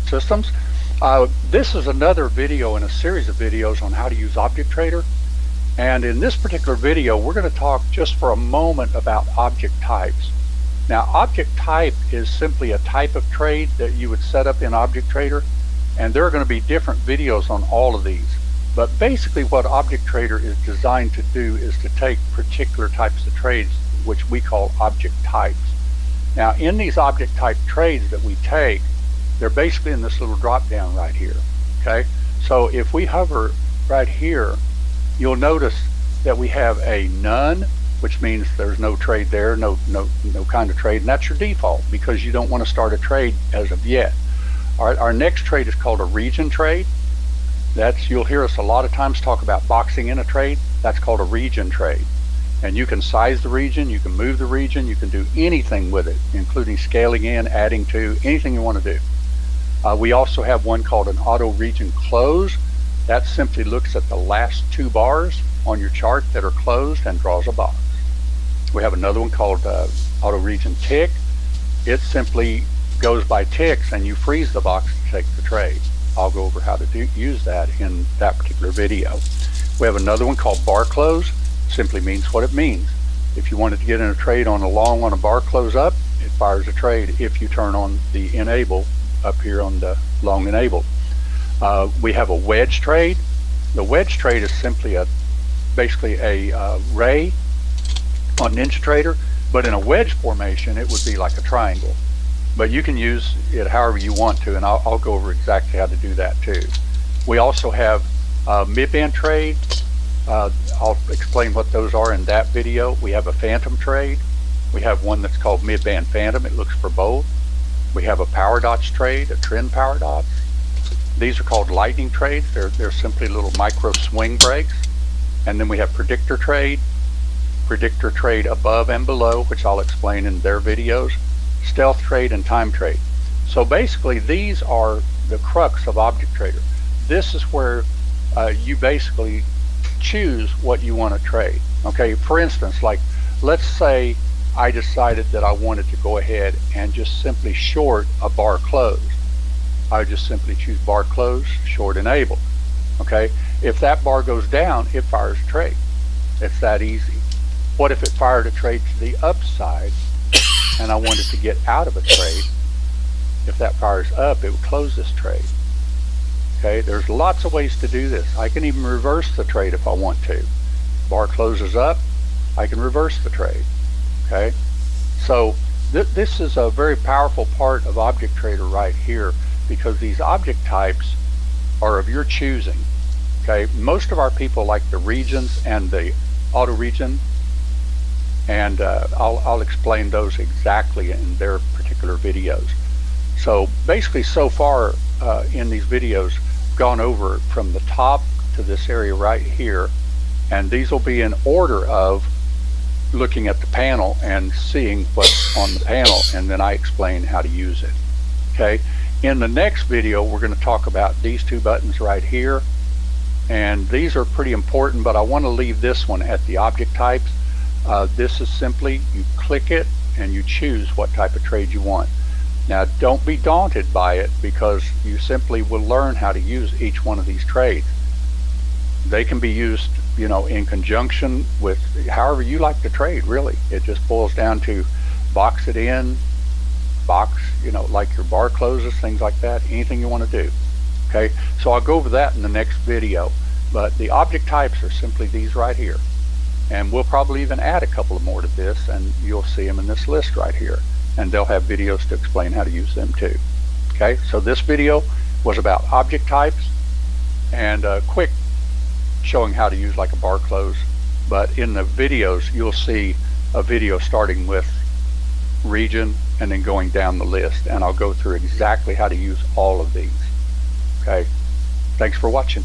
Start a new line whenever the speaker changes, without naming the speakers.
Systems. This is another video in a series of videos on how to use Object Trader. And in this particular video, we're going to talk just for a moment about object types. Now, object type is simply a type of trade that you would set up in Object Trader, and there are going to be different videos on all of these. But basically what Object Trader is designed to do is to take particular types of trades, which we call object types. Now, in these object type trades that we take, they're basically in this little drop down right here. Okay, so if we hover right here, you'll notice that we have a none, which means there's no trade there, no kind of trade, and that's your default because you don't want to start a trade as of yet. All right, our next trade is called a region trade. You'll hear us a lot of times talk about boxing in a trade. That's called a region trade. And you can size the region, you can move the region, you can do anything with it, including scaling in, adding to, anything you want to do. We also have one called an auto region close. That simply looks at the last two bars on your chart that are closed and draws a box. We have another one called auto region tick. It simply goes by ticks and you freeze the box to take the trade. I'll go over how to use that in that particular video. We have another one called bar close. Simply means what it means. If you wanted to get in a trade on a long on a bar close up, it fires a trade if you turn on the enable up here on the long enable. We have a wedge trade. The wedge trade is simply basically a ray on NinjaTrader, but in a wedge formation it would be like a triangle. But you can use it however you want to, and I'll go over exactly how to do that too. We also have mid-band trade. I'll explain what those are in that video. We have a phantom trade. We have one that's called mid-band phantom. It looks for both. We have a power dots trade, a trend power dots. These are called lightning trades. They're simply little micro swing breaks. And then we have predictor trade above and below, which I'll explain in their videos, stealth trade, and time trade. So basically these are the crux of Object Trader. This is where you basically choose what you want to trade. Okay, for instance, like let's say I decided that I wanted to go ahead and just simply short a bar close. I would just simply choose bar close, short enable. Okay, if that bar goes down, it fires a trade. It's that easy. What if it fired a trade to the upside and I wanted to get out of a trade? If that fires up, it would close this trade. Okay, there's lots of ways to do this. I can even reverse the trade if I want to. Bar closes up, I can reverse the trade. Okay, so this is a very powerful part of Object Trader right here because these object types are of your choosing. Okay, most of our people like the regions and the auto region, and I'll explain those exactly in their particular videos. So basically so far in these videos gone over from the top to this area right here, and these will be in order of looking at the panel and seeing what's on the panel, and then I explain how to use it. Okay, in the next video we're going to talk about these two buttons right here, and these are pretty important, but I want to leave this one at the object types. This is simply you click it and you choose what type of trade you want. Now don't be daunted by it because you simply will learn how to use each one of these trades. They can be used, you know, in conjunction with however you like to trade, really. It just boils down to box it in, box, you know, like your bar closes, things like that, anything you want to do. Okay, so I'll go over that in the next video, but the object types are simply these right here. And we'll probably even add a couple of more to this, and you'll see them in this list right here. And they'll have videos to explain how to use them too. Okay, so this video was about object types and a quick showing how to use like a bar close. But in the videos, you'll see a video starting with region and then going down the list. And I'll go through exactly how to use all of these. Okay, thanks for watching.